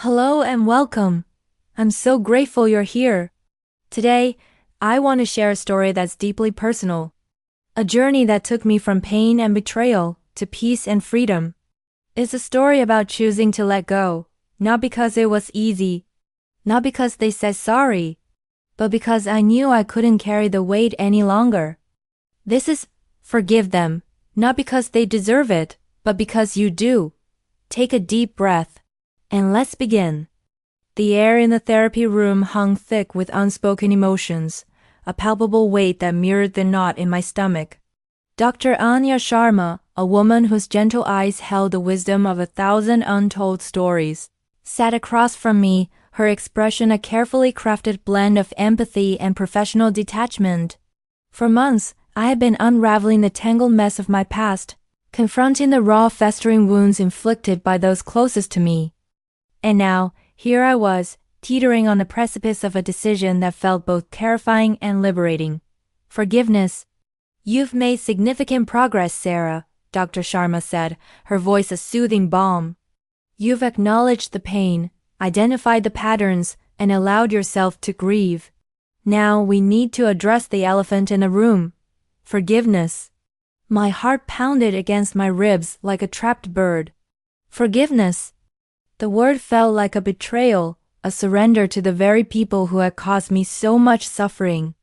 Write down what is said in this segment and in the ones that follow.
Hello and welcome. I'm so grateful you're here. Today, I want to share a story that's deeply personal. A journey that took me from pain and betrayal to peace and freedom. It's a story about choosing to let go, not because it was easy, not because they said sorry, but because I knew I couldn't carry the weight any longer. This is forgive them, not because they deserve it, but because you do. Take a deep breath. And let's begin. The air in the therapy room hung thick with unspoken emotions, a palpable weight that mirrored the knot in my stomach. Dr. Anya Sharma, a woman whose gentle eyes held the wisdom of 1,000 untold stories, sat across from me, her expression a carefully crafted blend of empathy and professional detachment. For months, I had been unraveling the tangled mess of my past, confronting the raw, festering wounds inflicted by those closest to me. And now, here I was, teetering on the precipice of a decision that felt both terrifying and liberating. Forgiveness. You've made significant progress, Sarah, Dr. Sharma said, her voice a soothing balm. You've acknowledged the pain, identified the patterns, and allowed yourself to grieve. Now we need to address the elephant in the room. Forgiveness. My heart pounded against my ribs like a trapped bird. Forgiveness. The word felt like a betrayal, a surrender to the very people who had caused me so much suffering.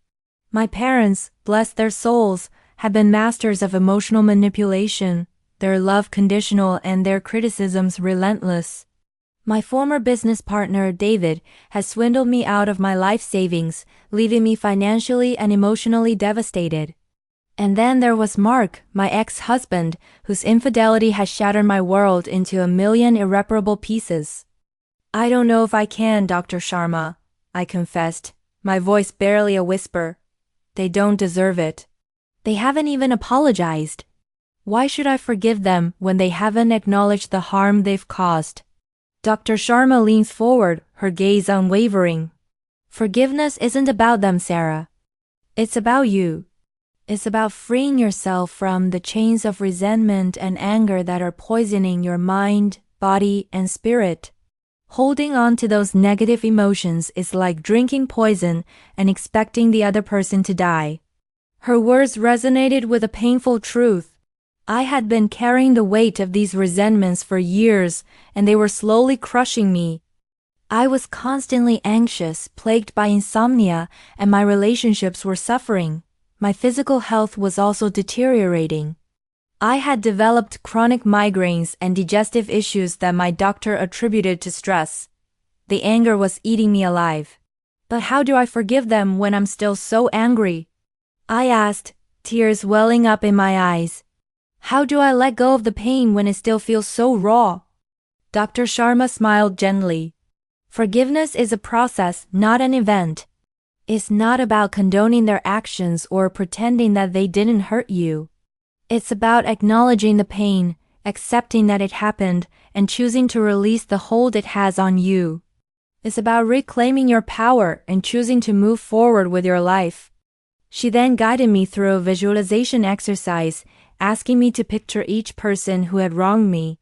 My parents, bless their souls, had been masters of emotional manipulation, their love conditional and their criticisms relentless. My former business partner, David, had swindled me out of my life savings, leaving me financially and emotionally devastated. And then there was Mark, my ex-husband, whose infidelity had shattered my world into 1,000,000 irreparable pieces. I don't know if I can, Dr. Sharma, I confessed, my voice barely a whisper. They don't deserve it. They haven't even apologized. Why should I forgive them when they haven't acknowledged the harm they've caused? Dr. Sharma leans forward, her gaze unwavering. Forgiveness isn't about them, Sarah. It's about you. It's about freeing yourself from the chains of resentment and anger that are poisoning your mind, body, and spirit. Holding on to those negative emotions is like drinking poison and expecting the other person to die. Her words resonated with a painful truth. I had been carrying the weight of these resentments for years, and they were slowly crushing me. I was constantly anxious, plagued by insomnia, and my relationships were suffering. My physical health was also deteriorating. I had developed chronic migraines and digestive issues that my doctor attributed to stress. The anger was eating me alive. But how do I forgive them when I'm still so angry? I asked, tears welling up in my eyes. How do I let go of the pain when it still feels so raw? Dr. Sharma smiled gently. Forgiveness is a process, not an event. It's not about condoning their actions or pretending that they didn't hurt you. It's about acknowledging the pain, accepting that it happened, and choosing to release the hold it has on you. It's about reclaiming your power and choosing to move forward with your life. She then guided me through a visualization exercise, asking me to picture each person who had wronged me.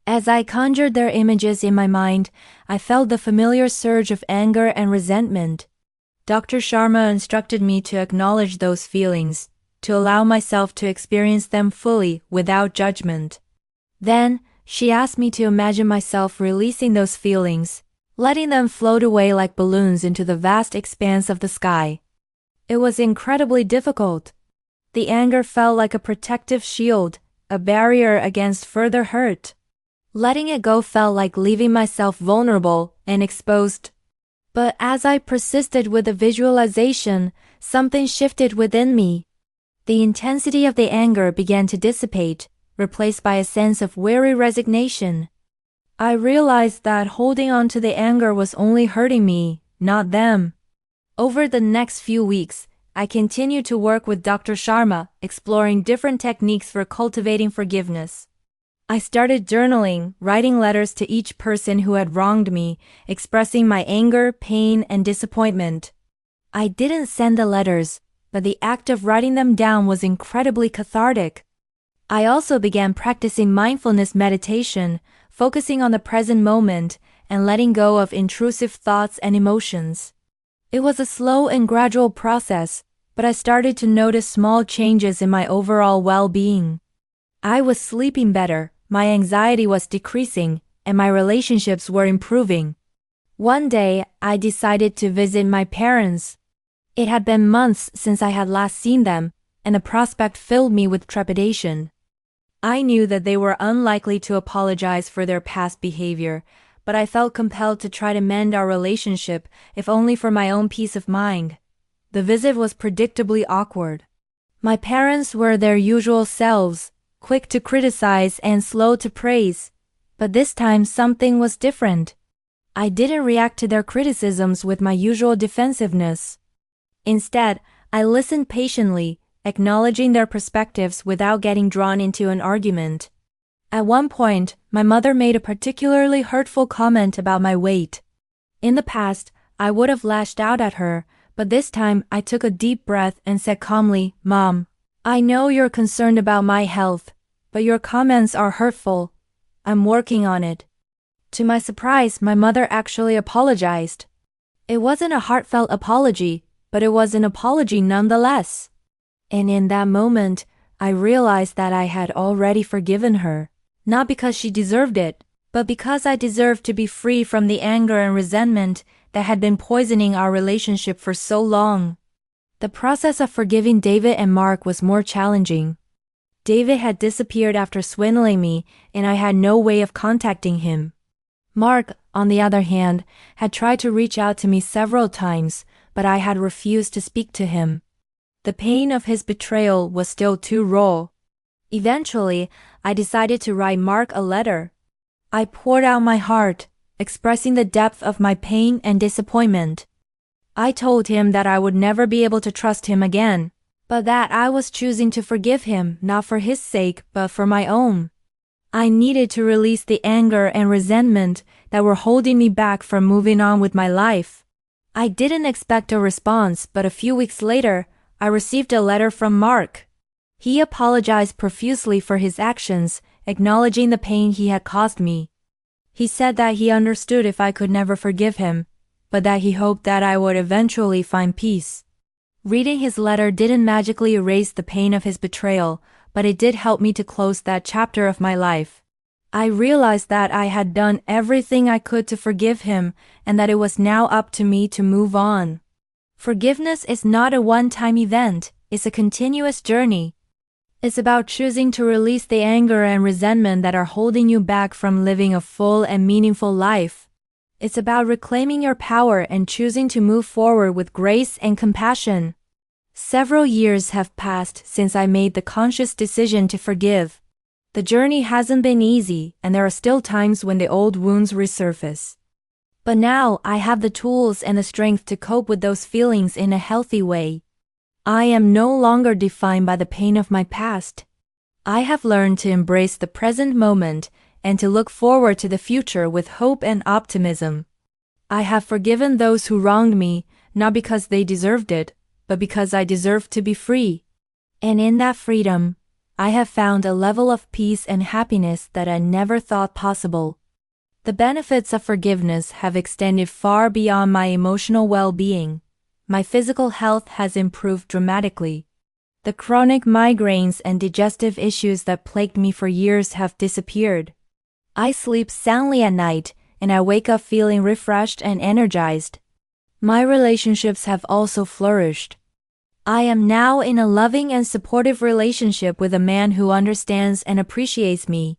As I conjured their images in my mind, I felt the familiar surge of anger and resentment. Dr. Sharma instructed me to acknowledge those feelings, to allow myself to experience them fully without judgment. Then, she asked me to imagine myself releasing those feelings, letting them float away like balloons into the vast expanse of the sky. It was incredibly difficult. The anger felt like a protective shield, a barrier against further hurt. Letting it go felt like leaving myself vulnerable and exposed. But as I persisted with the visualization, something shifted within me. The intensity of the anger began to dissipate, replaced by a sense of weary resignation. I realized that holding on to the anger was only hurting me, not them. Over the next few weeks, I continued to work with Dr. Sharma, exploring different techniques for cultivating forgiveness. I started journaling, writing letters to each person who had wronged me, expressing my anger, pain, and disappointment. I didn't send the letters, but the act of writing them down was incredibly cathartic. I also began practicing mindfulness meditation, focusing on the present moment and letting go of intrusive thoughts and emotions. It was a slow and gradual process, but I started to notice small changes in my overall well-being. I was sleeping better, my anxiety was decreasing, and my relationships were improving. One day, I decided to visit my parents. It had been months since I had last seen them, and the prospect filled me with trepidation. I knew that they were unlikely to apologize for their past behavior, but I felt compelled to try to mend our relationship, if only for my own peace of mind. The visit was predictably awkward. My parents were their usual selves, quick to criticize and slow to praise, but this time something was different. I didn't react to their criticisms with my usual defensiveness. Instead, I listened patiently, acknowledging their perspectives without getting drawn into an argument. At one point, my mother made a particularly hurtful comment about my weight. In the past, I would have lashed out at her, but this time I took a deep breath and said calmly, "Mom, I know you're concerned about my health, but your comments are hurtful. I'm working on it." To my surprise, my mother actually apologized. It wasn't a heartfelt apology, but it was an apology nonetheless. And in that moment, I realized that I had already forgiven her, not because she deserved it, but because I deserved to be free from the anger and resentment that had been poisoning our relationship for so long. The process of forgiving David and Mark was more challenging. David had disappeared after swindling me, and I had no way of contacting him. Mark, on the other hand, had tried to reach out to me several times, but I had refused to speak to him. The pain of his betrayal was still too raw. Eventually, I decided to write Mark a letter. I poured out my heart, expressing the depth of my pain and disappointment. I told him that I would never be able to trust him again, but that I was choosing to forgive him not for his sake but for my own. I needed to release the anger and resentment that were holding me back from moving on with my life. I didn't expect a response, but a few weeks later, I received a letter from Mark. He apologized profusely for his actions, acknowledging the pain he had caused me. He said that he understood if I could never forgive him, but that he hoped that I would eventually find peace. Reading his letter didn't magically erase the pain of his betrayal, but it did help me to close that chapter of my life. I realized that I had done everything I could to forgive him, and that it was now up to me to move on. Forgiveness is not a one-time event, it's a continuous journey. It's about choosing to release the anger and resentment that are holding you back from living a full and meaningful life. It's about reclaiming your power and choosing to move forward with grace and compassion. Several years have passed since I made the conscious decision to forgive. The journey hasn't been easy, and there are still times when the old wounds resurface. But now I have the tools and the strength to cope with those feelings in a healthy way. I am no longer defined by the pain of my past. I have learned to embrace the present moment and to look forward to the future with hope and optimism. I have forgiven those who wronged me, not because they deserved it, but because I deserved to be free. And in that freedom, I have found a level of peace and happiness that I never thought possible. The benefits of forgiveness have extended far beyond my emotional well-being. My physical health has improved dramatically. The chronic migraines and digestive issues that plagued me for years have disappeared. I sleep soundly at night, and I wake up feeling refreshed and energized. My relationships have also flourished. I am now in a loving and supportive relationship with a man who understands and appreciates me.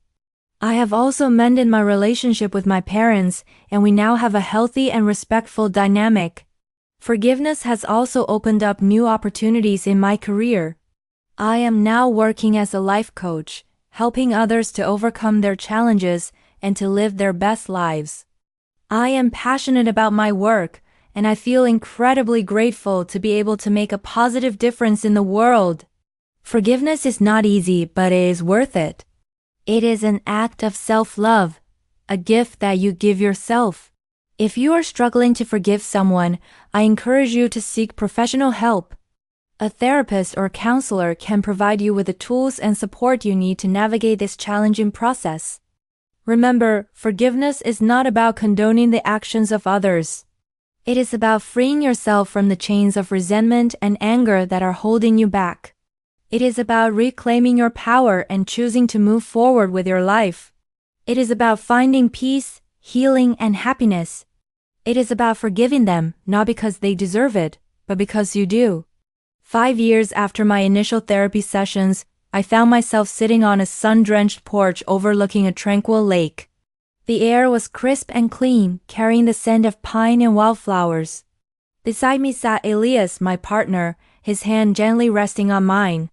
I have also mended my relationship with my parents, and we now have a healthy and respectful dynamic. Forgiveness has also opened up new opportunities in my career. I am now working as a life coach, helping others to overcome their challenges and to live their best lives. I am passionate about my work, and I feel incredibly grateful to be able to make a positive difference in the world. Forgiveness is not easy, but it is worth it. It is an act of self-love, a gift that you give yourself. If you are struggling to forgive someone, I encourage you to seek professional help. A therapist or counselor can provide you with the tools and support you need to navigate this challenging process. Remember, forgiveness is not about condoning the actions of others. It is about freeing yourself from the chains of resentment and anger that are holding you back. It is about reclaiming your power and choosing to move forward with your life. It is about finding peace, healing, and happiness. It is about forgiving them, not because they deserve it, but because you do. 5 years after my initial therapy sessions, I found myself sitting on a sun-drenched porch overlooking a tranquil lake. The air was crisp and clean, carrying the scent of pine and wildflowers. Beside me sat Elias, my partner, his hand gently resting on mine.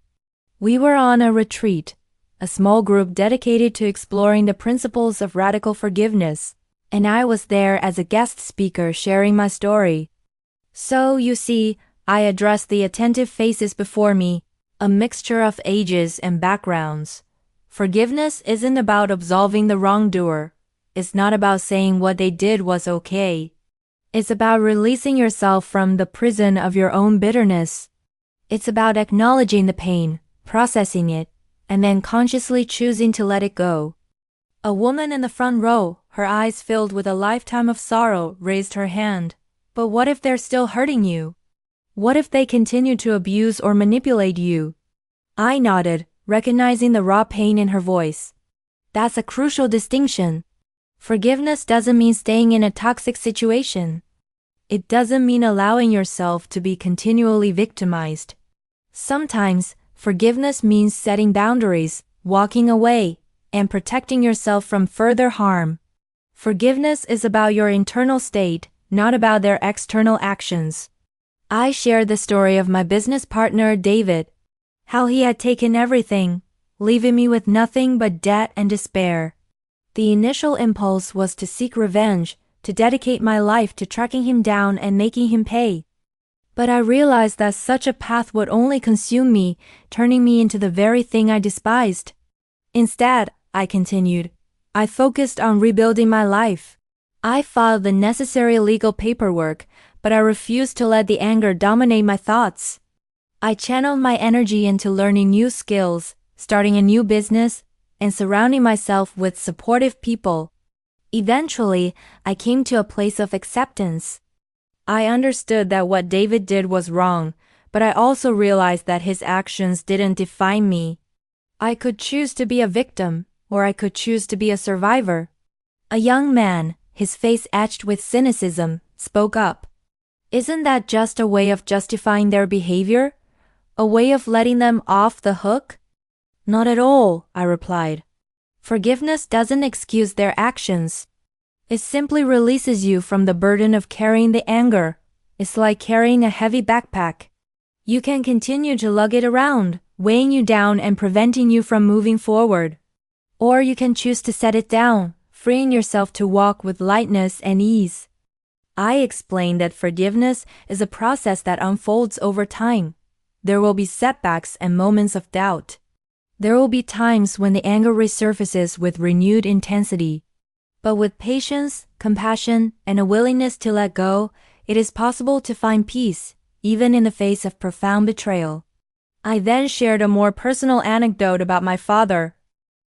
We were on a retreat, a small group dedicated to exploring the principles of radical forgiveness, and I was there as a guest speaker sharing my story. So, you see, I addressed the attentive faces before me, a mixture of ages and backgrounds. Forgiveness isn't about absolving the wrongdoer. It's not about saying what they did was okay. It's about releasing yourself from the prison of your own bitterness. It's about acknowledging the pain, processing it, and then consciously choosing to let it go. A woman in the front row, her eyes filled with a lifetime of sorrow, raised her hand. But what if they're still hurting you? What if they continue to abuse or manipulate you? I nodded, recognizing the raw pain in her voice. That's a crucial distinction. Forgiveness doesn't mean staying in a toxic situation. It doesn't mean allowing yourself to be continually victimized. Sometimes, forgiveness means setting boundaries, walking away, and protecting yourself from further harm. Forgiveness is about your internal state, not about their external actions. I shared the story of my business partner, David, how he had taken everything, leaving me with nothing but debt and despair. The initial impulse was to seek revenge, to dedicate my life to tracking him down and making him pay. But I realized that such a path would only consume me, turning me into the very thing I despised. Instead, I continued, I focused on rebuilding my life. I filed the necessary legal paperwork, but I refused to let the anger dominate my thoughts. I channeled my energy into learning new skills, starting a new business, and surrounding myself with supportive people. Eventually, I came to a place of acceptance. I understood that what David did was wrong, but I also realized that his actions didn't define me. I could choose to be a victim, or I could choose to be a survivor. A young man, his face etched with cynicism, spoke up. Isn't that just a way of justifying their behavior? A way of letting them off the hook? Not at all, I replied. Forgiveness doesn't excuse their actions. It simply releases you from the burden of carrying the anger. It's like carrying a heavy backpack. You can continue to lug it around, weighing you down and preventing you from moving forward. Or you can choose to set it down, freeing yourself to walk with lightness and ease. I explained that forgiveness is a process that unfolds over time. There will be setbacks and moments of doubt. There will be times when the anger resurfaces with renewed intensity. But with patience, compassion, and a willingness to let go, it is possible to find peace, even in the face of profound betrayal. I then shared a more personal anecdote about my father.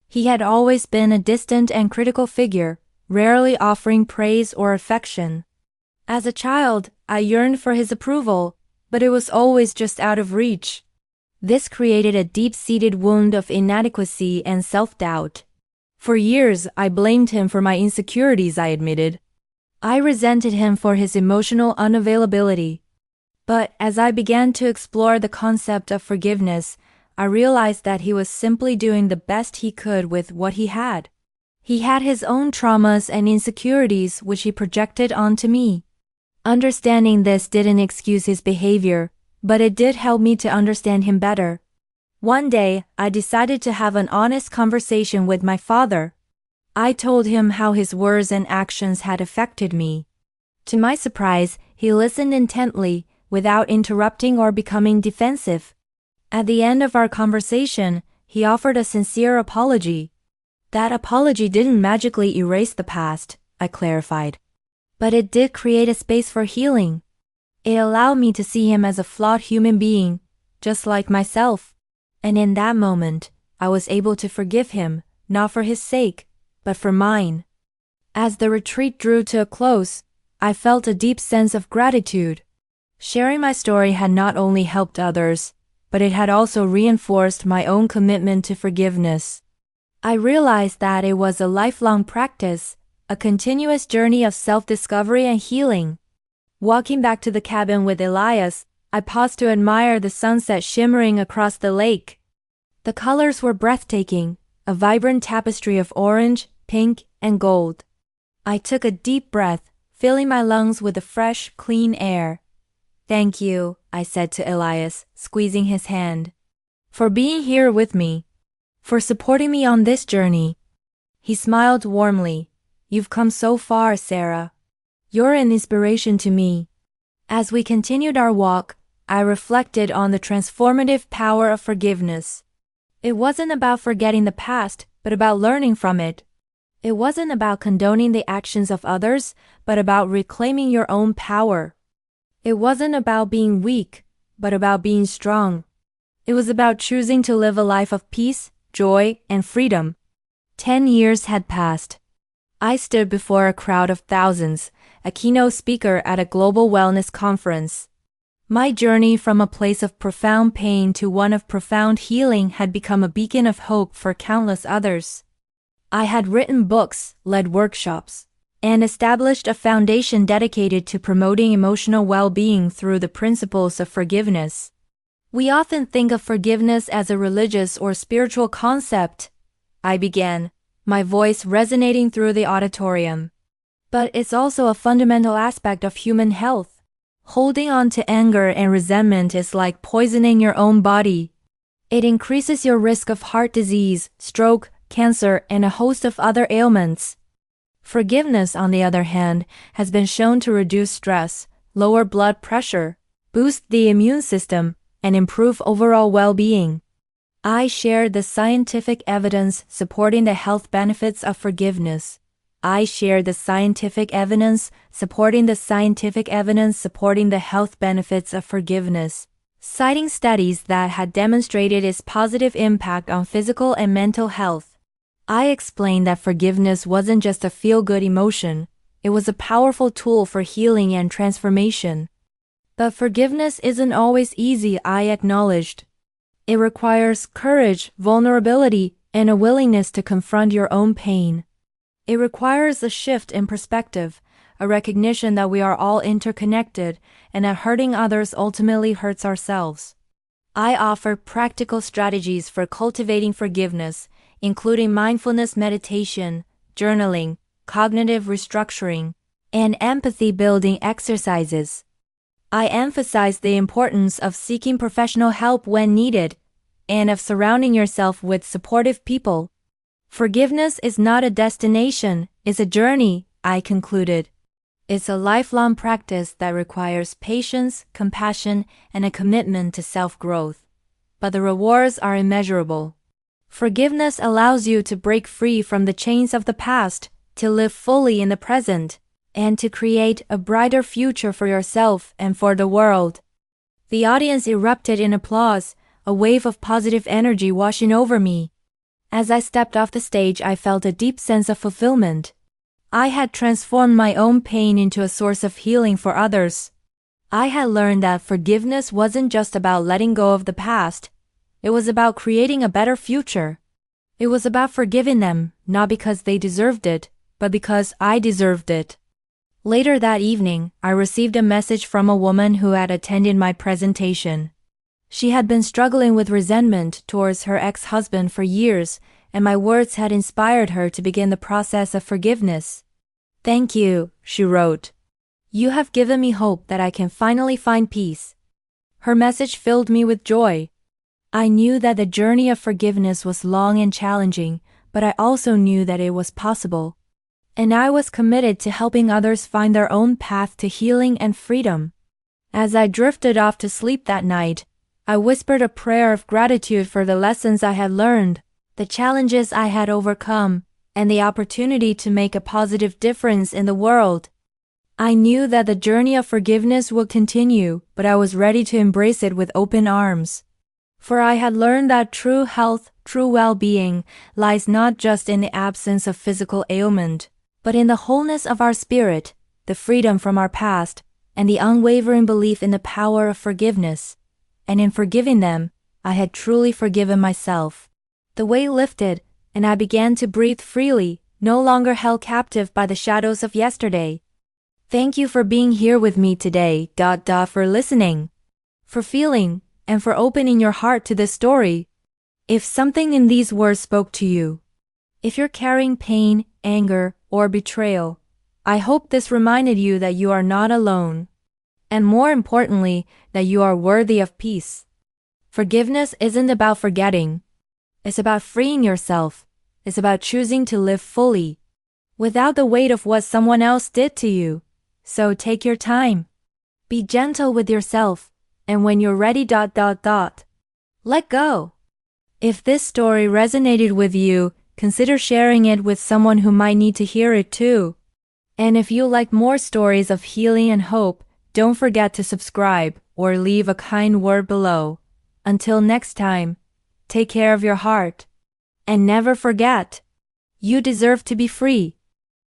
He had always been a distant and critical figure, rarely offering praise or affection. As a child, I yearned for his approval, but it was always just out of reach. This created a deep-seated wound of inadequacy and self-doubt. For years, I blamed him for my insecurities, I admitted. I resented him for his emotional unavailability. But as I began to explore the concept of forgiveness, I realized that he was simply doing the best he could with what he had. He had his own traumas and insecurities which he projected onto me. Understanding this didn't excuse his behavior, but it did help me to understand him better. One day, I decided to have an honest conversation with my father. I told him how his words and actions had affected me. To my surprise, he listened intently, without interrupting or becoming defensive. At the end of our conversation, he offered a sincere apology. That apology didn't magically erase the past, I clarified. But it did create a space for healing. It allowed me to see him as a flawed human being, just like myself. And in that moment, I was able to forgive him, not for his sake, but for mine. As the retreat drew to a close, I felt a deep sense of gratitude. Sharing my story had not only helped others, but it had also reinforced my own commitment to forgiveness. I realized that it was a lifelong practice, a continuous journey of self-discovery and healing. Walking back to the cabin with Elias, I paused to admire the sunset shimmering across the lake. The colors were breathtaking, a vibrant tapestry of orange, pink, and gold. I took a deep breath, filling my lungs with the fresh, clean air. "Thank you," I said to Elias, squeezing his hand. "For being here with me. For supporting me on this journey." He smiled warmly. "You've come so far, Sarah. You're an inspiration to me." As we continued our walk, I reflected on the transformative power of forgiveness. It wasn't about forgetting the past, but about learning from it. It wasn't about condoning the actions of others, but about reclaiming your own power. It wasn't about being weak, but about being strong. It was about choosing to live a life of peace, joy, and freedom. 10 years had passed. I stood before a crowd of thousands, a keynote speaker at a global wellness conference. My journey from a place of profound pain to one of profound healing had become a beacon of hope for countless others. I had written books, led workshops, and established a foundation dedicated to promoting emotional well-being through the principles of forgiveness. We often think of forgiveness as a religious or spiritual concept. I began, my voice resonating through the auditorium. But it's also a fundamental aspect of human health. Holding on to anger and resentment is like poisoning your own body. It increases your risk of heart disease, stroke, cancer, and a host of other ailments. Forgiveness, on the other hand, has been shown to reduce stress, lower blood pressure, boost the immune system, and improve overall well-being. I shared the scientific evidence supporting the health benefits of forgiveness. I shared the scientific evidence supporting the health benefits of forgiveness, citing studies that had demonstrated its positive impact on physical and mental health. I explained that forgiveness wasn't just a feel-good emotion, it was a powerful tool for healing and transformation. But forgiveness isn't always easy, I acknowledged. It requires courage, vulnerability, and a willingness to confront your own pain. It requires a shift in perspective, a recognition that we are all interconnected and that hurting others ultimately hurts ourselves. I offer practical strategies for cultivating forgiveness, including mindfulness meditation, journaling, cognitive restructuring, and empathy-building exercises. I emphasize the importance of seeking professional help when needed, and of surrounding yourself with supportive people. Forgiveness is not a destination, it's a journey, I concluded. It's a lifelong practice that requires patience, compassion, and a commitment to self-growth. But the rewards are immeasurable. Forgiveness allows you to break free from the chains of the past, to live fully in the present, and to create a brighter future for yourself and for the world. The audience erupted in applause, a wave of positive energy washing over me. As I stepped off the stage, I felt a deep sense of fulfillment. I had transformed my own pain into a source of healing for others. I had learned that forgiveness wasn't just about letting go of the past. It was about creating a better future. It was about forgiving them, not because they deserved it, but because I deserved it. Later that evening, I received a message from a woman who had attended my presentation. She had been struggling with resentment towards her ex-husband for years, and my words had inspired her to begin the process of forgiveness. "Thank you," she wrote. "You have given me hope that I can finally find peace." Her message filled me with joy. I knew that the journey of forgiveness was long and challenging, but I also knew that it was possible. And I was committed to helping others find their own path to healing and freedom. As I drifted off to sleep that night, I whispered a prayer of gratitude for the lessons I had learned, the challenges I had overcome, and the opportunity to make a positive difference in the world. I knew that the journey of forgiveness would continue, but I was ready to embrace it with open arms. For I had learned that true health, true well-being, lies not just in the absence of physical ailment, but in the wholeness of our spirit, the freedom from our past, and the unwavering belief in the power of forgiveness. And in forgiving them, I had truly forgiven myself. The weight lifted, and I began to breathe freely, no longer held captive by the shadows of yesterday. Thank you for being here with me today, for listening, for feeling, and for opening your heart to this story. If something in these words spoke to you, if you're carrying pain, anger, or betrayal, I hope this reminded you that you are not alone. And more importantly, that you are worthy of peace. Forgiveness isn't about forgetting. It's about freeing yourself. It's about choosing to live fully, without the weight of what someone else did to you. So take your time. Be gentle with yourself. And when you're ready, let go. If this story resonated with you, consider sharing it with someone who might need to hear it too. And if you like more stories of healing and hope, don't forget to subscribe or leave a kind word below. Until next time, take care of your heart. And never forget, you deserve to be free.